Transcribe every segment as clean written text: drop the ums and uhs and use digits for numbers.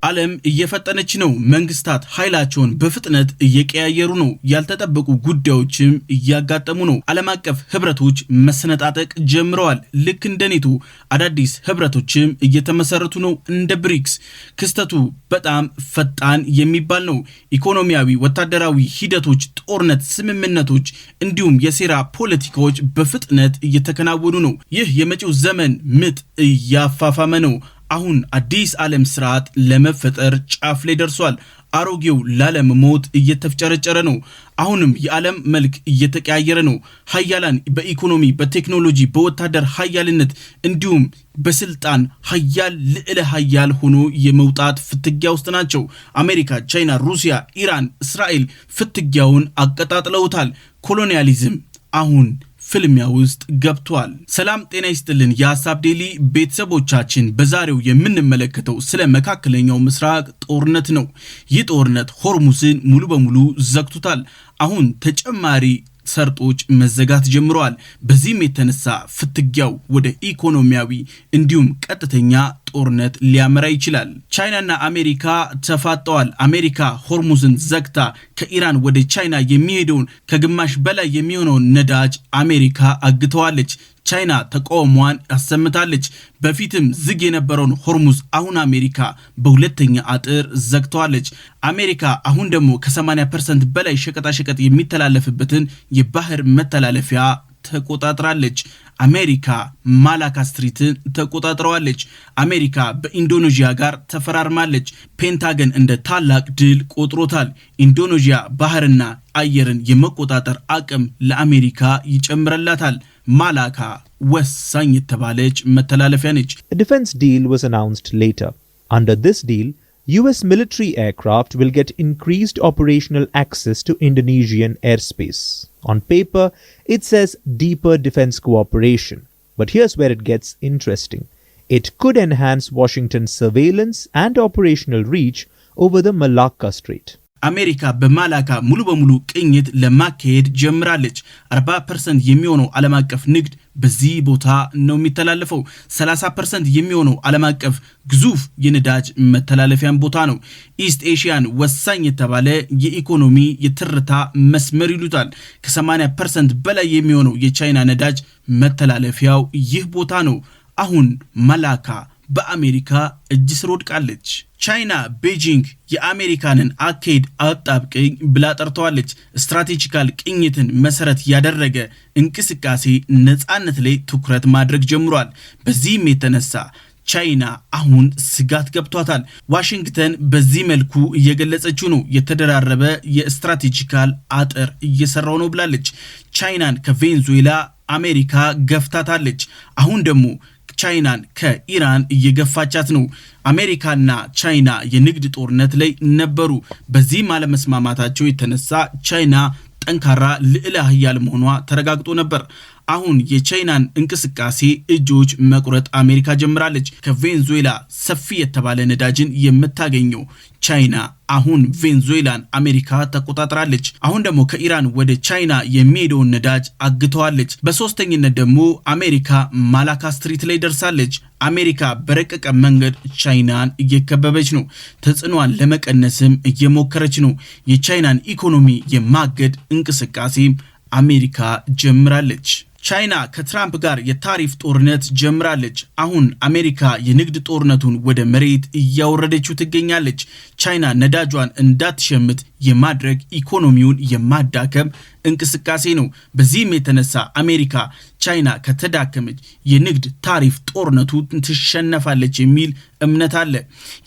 ዓለም እየፈጠነች ነው። መንግስታት ኃይላቸውን በፍጥነት እየቀያየሩ ነው። ያልተጠበቁ ጉዳዮችም እያጋጠሙ ነው። ዓለም አቀፍ ህብረቶች መሰነጣጠቅ ጀምረዋል። ልክ እንደ ኔቶ አዳዲስ ህብረቶችም እየተመሰረቱ ነው። እንደ ብሪክስ ክስተቱ በጣም ፈጣን የሚባል ነው። ኢኮኖሚያዊ፣ ወታደራዊ ሂደቶች፣ ጦርነት ስምምነቶች እንዲሁም የሴራ ፖለቲካዎች በፍጥነት እየተከናወኑ ነው። ይህ የመጪው ዘመን ምጥ እያፋፋመ ነው። አሁን አዲስ ዓለም ስርዓት ለመፈጠር ጫፍ ላይ ደርሷል። አሮጌው ላለመሞት እየተፍጨረጨረ ነው። አሁንም የዓለም መልክ እየተቀያየረ ነው። ሀያላን በኢኮኖሚ፣ በቴክኖሎጂ፣ በወታደር ሀያልነት እንዲሁም በስልጣን ሀያል ልዕለ ሀያል ሆኖ የመውጣት ፍትጊያ ውስጥ ናቸው። አሜሪካ፣ ቻይና፣ ሩሲያ፣ ኢራን፣ እስራኤል ፍትጊያውን አቀጣጥለውታል። ኮሎኒያሊዝም አሁን ፍልሚያ ውስጥ ገብቷል። ሰላም ጤና ይስጥልን የሐሳብ ዴሊ ቤተሰቦቻችን፣ በዛሬው የምንመለከተው ስለ መካከለኛው ምስራቅ ጦርነት ነው። ይህ ጦርነት ሆርሙዝን ሙሉ በሙሉ ዘግቶታል። አሁን ተጨማሪ ሰርጦች መዘጋት ጀምረዋል። በዚህም የተነሳ ፍትጊያው ወደ ኢኮኖሚያዊ እንዲሁም ቀጥተኛ ጦርነት ሊያመራ ይችላል። ቻይናና አሜሪካ ተፋጠዋል። አሜሪካ ሆርሙዝን ዘግታ ከኢራን ወደ ቻይና የሚሄደውን ከግማሽ በላይ የሚሆነውን ነዳጅ አሜሪካ አግተዋለች። ቻይና ተቃውሟን አሰምታለች። በፊትም ዝግ የነበረውን ሆርሙዝ አሁን አሜሪካ በሁለተኛ አጥር ዘግተዋለች። አሜሪካ አሁን ደግሞ ከ80% በላይ ሸቀጣሸቀጥ የሚተላለፍበትን የባህር መተላለፊያ ተቆጣጥራለች። አሜሪካ ማላካ ስትሪትን ተቆጣጥረዋለች። አሜሪካ በኢንዶኔዥያ ጋር ተፈራርማለች። ፔንታገን እንደ ታላቅ ድል ቆጥሮታል። ኢንዶኔዥያ ባህርና አየርን የመቆጣጠር አቅም ለአሜሪካ ይጨምረላታል። ማላካ ወሳኝ የተባለች መተላለፊያ ነች። A defense deal was announced later. Under this deal, US military aircraft will get increased operational access to Indonesian airspace. On paper, it says deeper defense cooperation. But here's where it gets interesting. It could enhance Washington's surveillance and operational reach over the Malacca Strait. አሜሪካ በማላካ ሙሉ በሙሉ ቅኝት ለማካሄድ ጀምራለች። 40% የሚሆነው ዓለም አቀፍ ንግድ በዚህ ቦታ ነው የሚተላለፈው። 30% የሚሆነው ዓለም አቀፍ ግዙፍ የነዳጅ መተላለፊያን ቦታ ነው። ኢስት ኤሽያን ወሳኝ የተባለ የኢኮኖሚ የትርታ መስመር ይሉታል። ከ80% በላይ የሚሆነው የቻይና ነዳጅ መተላለፊያው ይህ ቦታ ነው። አሁን ማላካ በአሜሪካ እጅ ስር ወድቃለች። ቻይና ቤጂንግ የአሜሪካንን አካሄድ አጣብቀኝ ብላ ጠርተዋለች። ስትራቴጂካል ቅኝትን መሰረት ያደረገ እንቅስቃሴ ነፃነት ላይ ትኩረት ማድረግ ጀምሯል። በዚህም የተነሳ ቻይና አሁን ስጋት ገብቷታል። ዋሽንግተን በዚህ መልኩ እየገለጸችው ነው። የተደራረበ የስትራቴጂካል አጥር እየሰራው ነው ብላለች። ቻይናን ከቬንዙዌላ አሜሪካ ገፍታታለች። አሁን ደግሞ ቻይናን ከኢራን እየገፋቻት ነው። አሜሪካና ቻይና የንግድ ጦርነት ላይ ነበሩ። በዚህም አለመስማማታቸው የተነሳ ቻይና ጠንካራ ልዕለ ኃያል መሆኗ ተረጋግጦ ነበር። አሁን የቻይናን እንቅስቃሴ እጆች መቁረጥ አሜሪካ ጀምራለች። ከቬንዙዌላ ሰፊ የተባለ ነዳጅን የምታገኘው ቻይና አሁን ቬንዙዌላን አሜሪካ ተቆጣጥራለች። አሁን ደግሞ ከኢራን ወደ ቻይና የሚሄደውን ነዳጅ አግተዋለች። በሶስተኝነት ደግሞ አሜሪካ ማላካ ስትሪት ላይ ደርሳለች። አሜሪካ በረቀቀ መንገድ ቻይናን እየከበበች ነው። ተጽዕኖዋን ለመቀነስም እየሞከረች ነው። የቻይናን ኢኮኖሚ የማገድ እንቅስቃሴ አሜሪካ ጀምራለች። ቻይና ከትራምፕ ጋር የታሪፍ ጦርነት ጀምራለች። አሁን አሜሪካ የንግድ ጦርነቱን ወደ መሬት እያወረደችው ትገኛለች። ቻይና ነዳጇን እንዳትሸምት የማድረግ ኢኮኖሚውን የማዳከም እንቅስቃሴ ነው። በዚህም የተነሳ አሜሪካ ቻይና ከተዳከመች የንግድ ታሪፍ ጦርነቱ ትሸነፋለች የሚል እምነት አለ።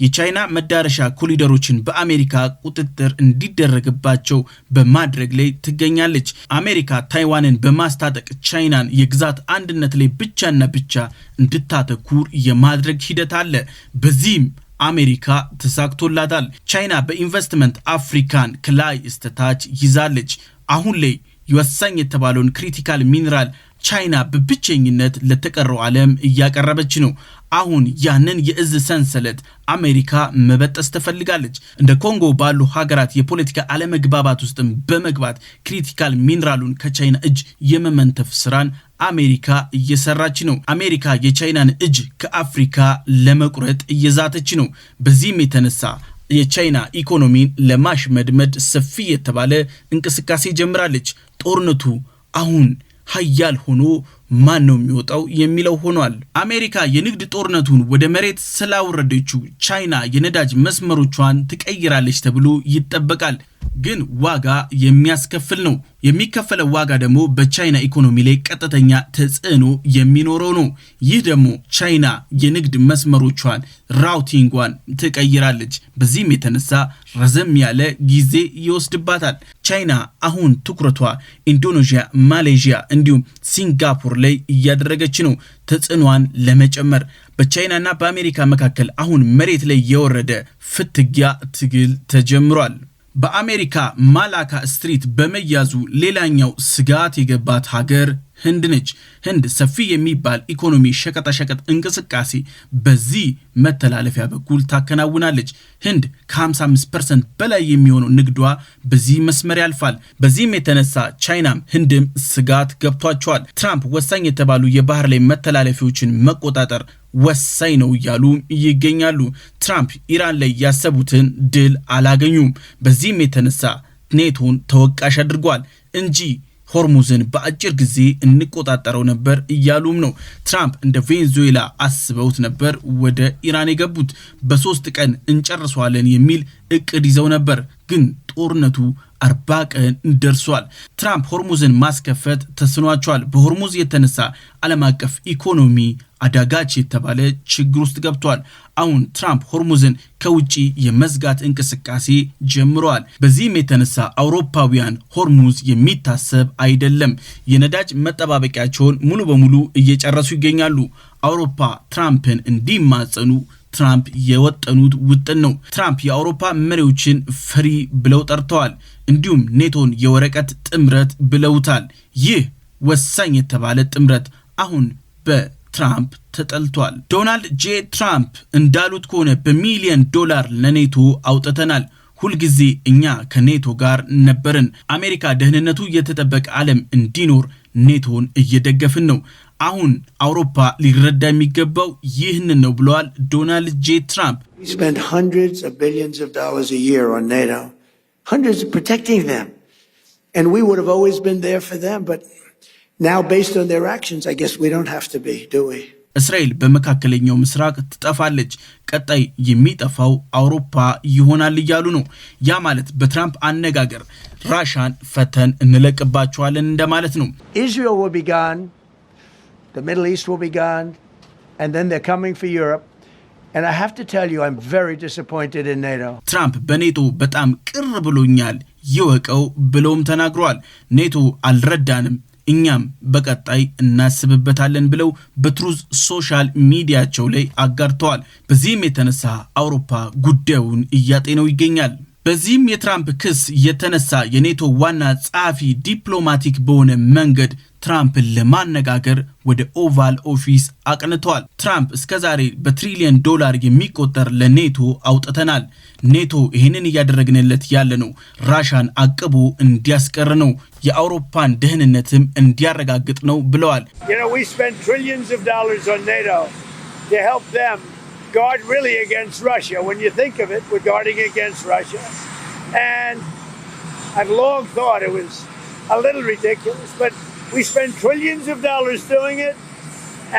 የቻይና መዳረሻ ኮሪደሮችን በአሜሪካ ቁጥጥር እንዲደረግባቸው በማድረግ ላይ ትገኛለች። አሜሪካ ታይዋንን በማስታጠቅ ቻይናን የግዛት አንድነት ላይ ብቻና ብቻ እንድታተኩር የማድረግ ሂደት አለ። በዚህም አሜሪካ ተሳክቶላታል። ቻይና በኢንቨስትመንት አፍሪካን ከላይ እስከ ታች ይዛለች። አሁን ላይ ወሳኝ የተባለውን ክሪቲካል ሚነራል ቻይና በብቸኝነት ለተቀረው ዓለም እያቀረበች ነው። አሁን ያንን የእዝ ሰንሰለት አሜሪካ መበጠስ ትፈልጋለች። እንደ ኮንጎ ባሉ ሀገራት የፖለቲካ አለመግባባት ውስጥም በመግባት ክሪቲካል ሚነራሉን ከቻይና እጅ የመመንተፍ ስራን አሜሪካ እየሰራች ነው። አሜሪካ የቻይናን እጅ ከአፍሪካ ለመቁረጥ እየዛተች ነው። በዚህም የተነሳ የቻይና ኢኮኖሚን ለማሽመድመድ ሰፊ የተባለ እንቅስቃሴ ጀምራለች። ጦርነቱ አሁን ሀያል ሆኖ ማን ነው የሚወጣው የሚለው ሆኗል። አሜሪካ የንግድ ጦርነቱን ወደ መሬት ስላወረደችው ቻይና የነዳጅ መስመሮቿን ትቀይራለች ተብሎ ይጠበቃል። ግን ዋጋ የሚያስከፍል ነው። የሚከፈለው ዋጋ ደግሞ በቻይና ኢኮኖሚ ላይ ቀጥተኛ ተጽዕኖ የሚኖረው ነው። ይህ ደግሞ ቻይና የንግድ መስመሮቿን ራውቲንጓን ትቀይራለች። በዚህም የተነሳ ረዘም ያለ ጊዜ ይወስድባታል። ቻይና አሁን ትኩረቷ ኢንዶኔዥያ፣ ማሌዥያ እንዲሁም ሲንጋፖር ላይ እያደረገች ነው ተጽዕኖዋን ለመጨመር። በቻይናና በአሜሪካ መካከል አሁን መሬት ላይ የወረደ ፍትጊያ ትግል ተጀምሯል። በአሜሪካ ማላካ ስትሪት በመያዙ ሌላኛው ስጋት የገባት ሀገር ህንድ ነች። ህንድ ሰፊ የሚባል ኢኮኖሚ ሸቀጣሸቀጥ እንቅስቃሴ በዚህ መተላለፊያ በኩል ታከናውናለች። ህንድ ከ55% በላይ የሚሆነው ንግዷ በዚህ መስመር ያልፋል። በዚህም የተነሳ ቻይናም ህንድም ስጋት ገብቷቸዋል። ትራምፕ ወሳኝ የተባሉ የባህር ላይ መተላለፊያዎችን መቆጣጠር ወሳኝ ነው እያሉ ይገኛሉ። ትራምፕ ኢራን ላይ ያሰቡትን ድል አላገኙም። በዚህም የተነሳ ኔቶን ተወቃሽ አድርጓል እንጂ ሆርሙዝን በአጭር ጊዜ እንቆጣጠረው ነበር እያሉም ነው። ትራምፕ እንደ ቬንዙዌላ አስበውት ነበር ወደ ኢራን የገቡት። በ3 ቀን እንጨርሰዋለን የሚል እቅድ ይዘው ነበር። ግን ጦርነቱ 40 ቀን ደርሷል። ትራምፕ ሆርሙዝን ማስከፈት ተስኗቸዋል። በሆርሙዝ የተነሳ ዓለም አቀፍ ኢኮኖሚ አዳጋች የተባለ ችግር ውስጥ ገብቷል። አሁን ትራምፕ ሆርሙዝን ከውጪ የመዝጋት እንቅስቃሴ ጀምረዋል። በዚህም የተነሳ አውሮፓውያን ሆርሙዝ የሚታሰብ አይደለም፣ የነዳጅ መጠባበቂያቸውን ሙሉ በሙሉ እየጨረሱ ይገኛሉ። አውሮፓ ትራምፕን እንዲማጸኑ ትራምፕ የወጠኑት ውጥን ነው። ትራምፕ የአውሮፓ መሪዎችን ፈሪ ብለው ጠርተዋል። እንዲሁም ኔቶን የወረቀት ጥምረት ብለውታል። ይህ ወሳኝ የተባለ ጥምረት አሁን በትራምፕ ተጠልቷል። ዶናልድ ጄ ትራምፕ እንዳሉት ከሆነ በሚሊዮን ዶላር ለኔቶ አውጥተናል። ሁልጊዜ እኛ ከኔቶ ጋር ነበርን። አሜሪካ ደህንነቱ የተጠበቀ ዓለም እንዲኖር ኔቶን እየደገፍን ነው። አሁን አውሮፓ ሊረዳ የሚገባው ይህንን ነው ብለዋል ዶናልድ ጄ ትራምፕ። We spend hundreds of billions of dollars a year on NATO, hundreds of protecting them, and we would have always been there for them, but now based on their actions, I guess we don't have to be, do we? እስራኤል በመካከለኛው ምስራቅ ትጠፋለች፣ ቀጣይ የሚጠፋው አውሮፓ ይሆናል እያሉ ነው። ያ ማለት በትራምፕ አነጋገር ራሻን ፈተን እንለቅባቸዋለን እንደማለት ነው። Israel will be gone, the Middle East will be gone, and then they're coming for Europe. And I have to tell you, I'm very disappointed in NATO. ትራምፕ በኔቶ በጣም ቅር ብሎኛል ይወቀው ብለውም ተናግረዋል። ኔቶ አልረዳንም፣ እኛም በቀጣይ እናስብበታለን ብለው በትሩዝ ሶሻል ሚዲያቸው ላይ አጋርተዋል። በዚህም የተነሳ አውሮፓ ጉዳዩን እያጤነው ይገኛል። በዚህም የትራምፕ ክስ የተነሳ የኔቶ ዋና ጸሐፊ ዲፕሎማቲክ በሆነ መንገድ ትራምፕን ለማነጋገር ወደ ኦቫል ኦፊስ አቅንተዋል። ትራምፕ እስከዛሬ በትሪሊየን ዶላር የሚቆጠር ለኔቶ አውጥተናል። ኔቶ ይህንን እያደረግንለት ያለ ነው ራሻን አቅቦ እንዲያስቀር ነው፣ የአውሮፓን ደህንነትም እንዲያረጋግጥ ነው ብለዋል። We spend trillions of dollars on NATO to help them guard really against Russia. When you think of it, we're guarding against Russia. And I've long thought it was a little ridiculous, but we spend trillions of dollars doing it,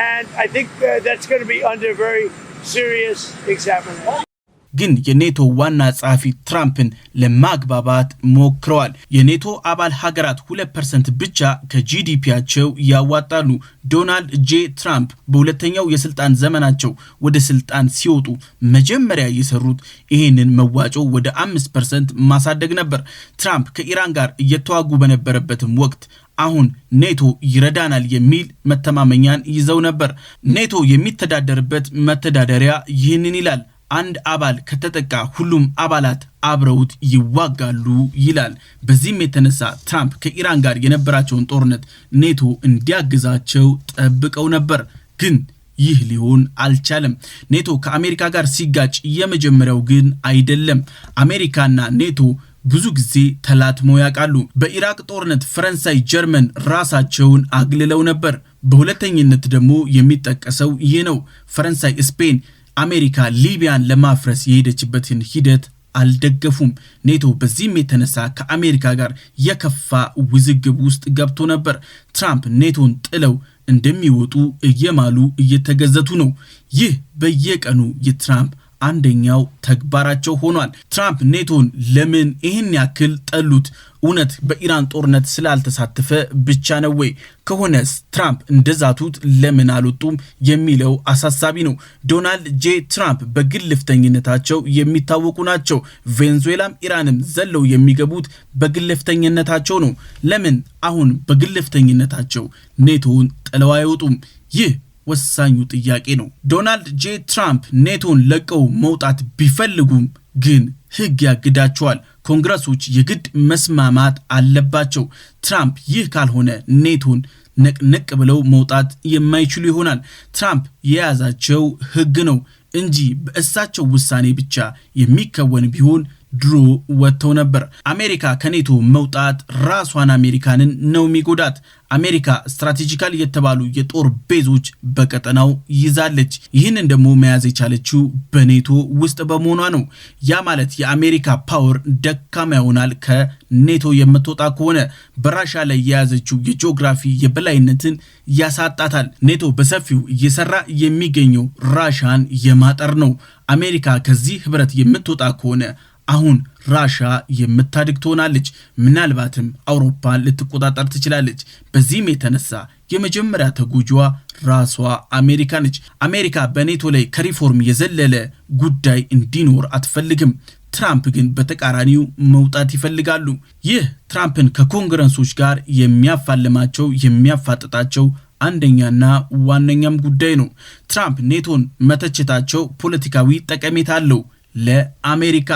and I think that's going to be under very serious examination. ግን የኔቶ ዋና ጸሐፊ ትራምፕን ለማግባባት ሞክረዋል። የኔቶ አባል ሀገራት 2% ብቻ ከጂዲፒያቸው ያዋጣሉ። ዶናልድ ጄ ትራምፕ በሁለተኛው የስልጣን ዘመናቸው ወደ ስልጣን ሲወጡ መጀመሪያ የሰሩት ይህንን መዋጮ ወደ 5% ማሳደግ ነበር። ትራምፕ ከኢራን ጋር እየተዋጉ በነበረበትም ወቅት አሁን ኔቶ ይረዳናል የሚል መተማመኛን ይዘው ነበር። ኔቶ የሚተዳደርበት መተዳደሪያ ይህንን ይላል። አንድ አባል ከተጠቃ ሁሉም አባላት አብረውት ይዋጋሉ ይላል። በዚህም የተነሳ ትራምፕ ከኢራን ጋር የነበራቸውን ጦርነት ኔቶ እንዲያግዛቸው ጠብቀው ነበር። ግን ይህ ሊሆን አልቻለም። ኔቶ ከአሜሪካ ጋር ሲጋጭ የመጀመሪያው ግን አይደለም። አሜሪካና ኔቶ ብዙ ጊዜ ተላትመው ያውቃሉ። በኢራቅ ጦርነት ፈረንሳይ፣ ጀርመን ራሳቸውን አግልለው ነበር። በሁለተኝነት ደግሞ የሚጠቀሰው ይህ ነው። ፈረንሳይ፣ ስፔን አሜሪካ ሊቢያን ለማፍረስ የሄደችበትን ሂደት አልደገፉም። ኔቶ በዚህም የተነሳ ከአሜሪካ ጋር የከፋ ውዝግብ ውስጥ ገብቶ ነበር። ትራምፕ ኔቶን ጥለው እንደሚወጡ እየማሉ እየተገዘቱ ነው። ይህ በየቀኑ የትራምፕ አንደኛው ተግባራቸው ሆኗል። ትራምፕ ኔቶን ለምን ይህን ያክል ጠሉት? እውነት በኢራን ጦርነት ስላልተሳተፈ ብቻ ነው ወይ? ከሆነስ ትራምፕ እንደዛቱት ለምን አልወጡም የሚለው አሳሳቢ ነው። ዶናልድ ጄ ትራምፕ በግልፍተኝነታቸው የሚታወቁ ናቸው። ቬንዙዌላም ኢራንም ዘለው የሚገቡት በግልፍተኝነታቸው ነው። ለምን አሁን በግልፍተኝነታቸው ኔቶን ጥለው አይወጡም? ይህ ወሳኙ ጥያቄ ነው። ዶናልድ ጄ ትራምፕ ኔቶን ለቀው መውጣት ቢፈልጉም ግን ሕግ ያግዳቸዋል። ኮንግረሶች የግድ መስማማት አለባቸው። ትራምፕ ይህ ካልሆነ ኔቶን ነቅነቅ ብለው መውጣት የማይችሉ ይሆናል። ትራምፕ የያዛቸው ሕግ ነው እንጂ በእሳቸው ውሳኔ ብቻ የሚከወን ቢሆን ድሮ ወጥተው ነበር። አሜሪካ ከኔቶ መውጣት ራሷን አሜሪካንን ነው የሚጎዳት። አሜሪካ ስትራቴጂካል የተባሉ የጦር ቤዞች በቀጠናው ይዛለች። ይህንን ደግሞ መያዝ የቻለችው በኔቶ ውስጥ በመሆኗ ነው። ያ ማለት የአሜሪካ ፓወር ደካማ ይሆናል ከኔቶ የምትወጣ ከሆነ። በራሻ ላይ የያዘችው የጂኦግራፊ የበላይነትን ያሳጣታል። ኔቶ በሰፊው እየሰራ የሚገኘው ራሻን የማጠር ነው። አሜሪካ ከዚህ ህብረት የምትወጣ ከሆነ አሁን ራሻ የምታድግ ትሆናለች። ምናልባትም አውሮፓን ልትቆጣጠር ትችላለች። በዚህም የተነሳ የመጀመሪያ ተጎጂዋ ራሷ አሜሪካ ነች። አሜሪካ በኔቶ ላይ ከሪፎርም የዘለለ ጉዳይ እንዲኖር አትፈልግም። ትራምፕ ግን በተቃራኒው መውጣት ይፈልጋሉ። ይህ ትራምፕን ከኮንግረሶች ጋር የሚያፋልማቸው የሚያፋጥጣቸው አንደኛና ዋነኛም ጉዳይ ነው። ትራምፕ ኔቶን መተቸታቸው ፖለቲካዊ ጠቀሜታ አለው። ለአሜሪካ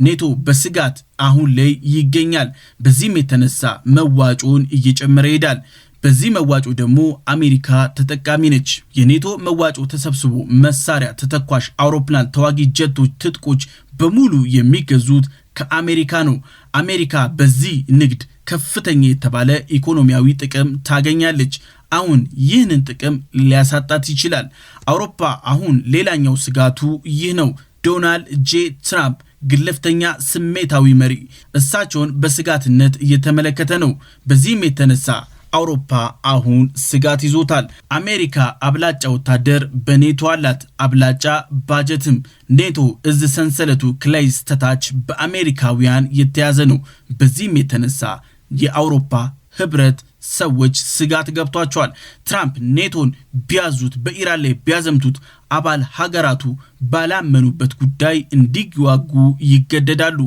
ኔቶ በስጋት አሁን ላይ ይገኛል። በዚህም የተነሳ መዋጮን እየጨመረ ይሄዳል። በዚህ መዋጮ ደግሞ አሜሪካ ተጠቃሚ ነች። የኔቶ መዋጮ ተሰብስቦ መሳሪያ፣ ተተኳሽ፣ አውሮፕላን፣ ተዋጊ ጀቶች፣ ትጥቆች በሙሉ የሚገዙት ከአሜሪካ ነው። አሜሪካ በዚህ ንግድ ከፍተኛ የተባለ ኢኮኖሚያዊ ጥቅም ታገኛለች። አሁን ይህንን ጥቅም ሊያሳጣት ይችላል። አውሮፓ አሁን ሌላኛው ስጋቱ ይህ ነው። ዶናልድ ጄ ትራምፕ ግልፍተኛ ስሜታዊ መሪ እሳቸውን በስጋትነት እየተመለከተ ነው። በዚህም የተነሳ አውሮፓ አሁን ስጋት ይዞታል። አሜሪካ አብላጫ ወታደር በኔቶ አላት፣ አብላጫ ባጀትም። ኔቶ እዝ ሰንሰለቱ ከላይ እስከታች በአሜሪካውያን የተያዘ ነው። በዚህም የተነሳ የአውሮፓ ህብረት ሰዎች ስጋት ገብቷቸዋል። ትራምፕ ኔቶን ቢያዙት፣ በኢራን ላይ ቢያዘምቱት አባል ሀገራቱ ባላመኑበት ጉዳይ እንዲዋጉ ይገደዳሉ።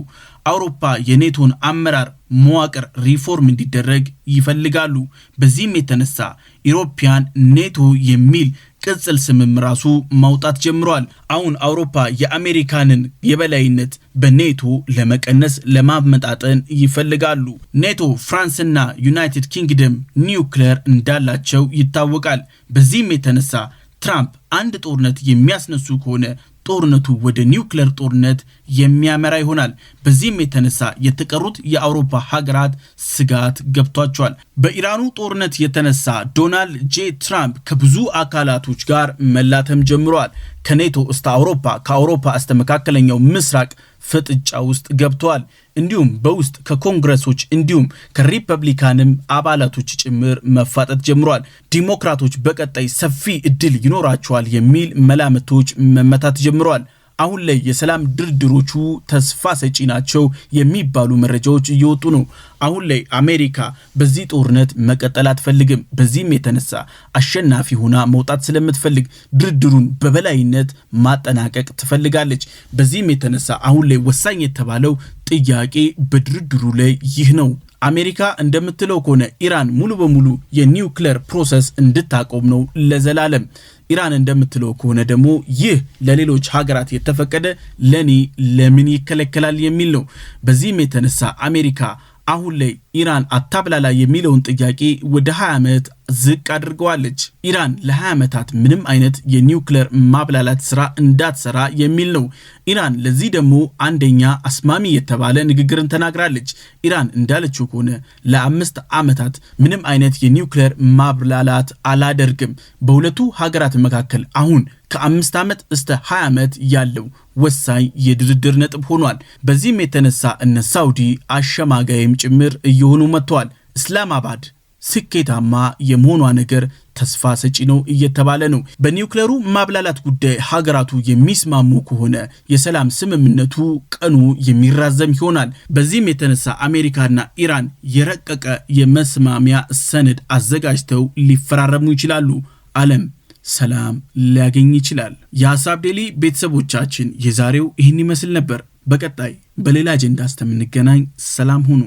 አውሮፓ የኔቶን አመራር መዋቅር ሪፎርም እንዲደረግ ይፈልጋሉ። በዚህም የተነሳ ኢሮፒያን ኔቶ የሚል ቅጽል ስምም ራሱ ማውጣት ጀምሯል። አሁን አውሮፓ የአሜሪካንን የበላይነት በኔቶ ለመቀነስ ለማመጣጠን ይፈልጋሉ። ኔቶ ፍራንስና ዩናይትድ ኪንግደም ኒውክሌር እንዳላቸው ይታወቃል። በዚህም የተነሳ ትራምፕ አንድ ጦርነት የሚያስነሱ ከሆነ ጦርነቱ ወደ ኒውክሌር ጦርነት የሚያመራ ይሆናል። በዚህም የተነሳ የተቀሩት የአውሮፓ ሀገራት ስጋት ገብቷቸዋል። በኢራኑ ጦርነት የተነሳ ዶናልድ ጄ ትራምፕ ከብዙ አካላቶች ጋር መላተም ጀምረዋል። ከኔቶ እስከ አውሮፓ፣ ከአውሮፓ እስከ መካከለኛው ምስራቅ ፍጥጫ ውስጥ ገብተዋል። እንዲሁም በውስጥ ከኮንግረሶች እንዲሁም ከሪፐብሊካንም አባላቶች ጭምር መፋጠጥ ጀምረዋል። ዲሞክራቶች በቀጣይ ሰፊ እድል ይኖራቸዋል የሚል መላምቶች መመታት ጀምረዋል። አሁን ላይ የሰላም ድርድሮቹ ተስፋ ሰጪ ናቸው የሚባሉ መረጃዎች እየወጡ ነው። አሁን ላይ አሜሪካ በዚህ ጦርነት መቀጠል አትፈልግም። በዚህም የተነሳ አሸናፊ ሆና መውጣት ስለምትፈልግ ድርድሩን በበላይነት ማጠናቀቅ ትፈልጋለች። በዚህም የተነሳ አሁን ላይ ወሳኝ የተባለው ጥያቄ በድርድሩ ላይ ይህ ነው። አሜሪካ እንደምትለው ከሆነ ኢራን ሙሉ በሙሉ የኒውክሌር ፕሮሰስ እንድታቆም ነው ለዘላለም። ኢራን እንደምትለው ከሆነ ደግሞ ይህ ለሌሎች ሀገራት የተፈቀደ ለኔ ለምን ይከለከላል የሚል ነው። በዚህም የተነሳ አሜሪካ አሁን ላይ ኢራን አታብላላ የሚለውን ጥያቄ ወደ 20 ዓመት ዝቅ አድርገዋለች። ኢራን ለ20 ዓመታት ምንም አይነት የኒውክሌር ማብላላት ስራ እንዳትሰራ የሚል ነው። ኢራን ለዚህ ደግሞ አንደኛ አስማሚ የተባለ ንግግርን ተናግራለች። ኢራን እንዳለችው ከሆነ ለ5 ዓመታት ምንም አይነት የኒውክሌር ማብላላት አላደርግም። በሁለቱ ሀገራት መካከል አሁን ከ5 ዓመት እስከ 20 ዓመት ያለው ወሳኝ የድርድር ነጥብ ሆኗል። በዚህም የተነሳ እነ ሳውዲ አሸማጋይም ጭምር እየሆኑ መጥተዋል። እስላማባድ ስኬታማ የመሆኗ ነገር ተስፋ ሰጪ ነው እየተባለ ነው። በኒውክሌሩ ማብላላት ጉዳይ ሀገራቱ የሚስማሙ ከሆነ የሰላም ስምምነቱ ቀኑ የሚራዘም ይሆናል። በዚህም የተነሳ አሜሪካና ኢራን የረቀቀ የመስማሚያ ሰነድ አዘጋጅተው ሊፈራረሙ ይችላሉ። ዓለም ሰላም ሊያገኝ ይችላል። የሐሳብ ዴሊ ቤተሰቦቻችን የዛሬው ይህን ይመስል ነበር። በቀጣይ በሌላ አጀንዳ እስከምንገናኝ ሰላም ሁኑ።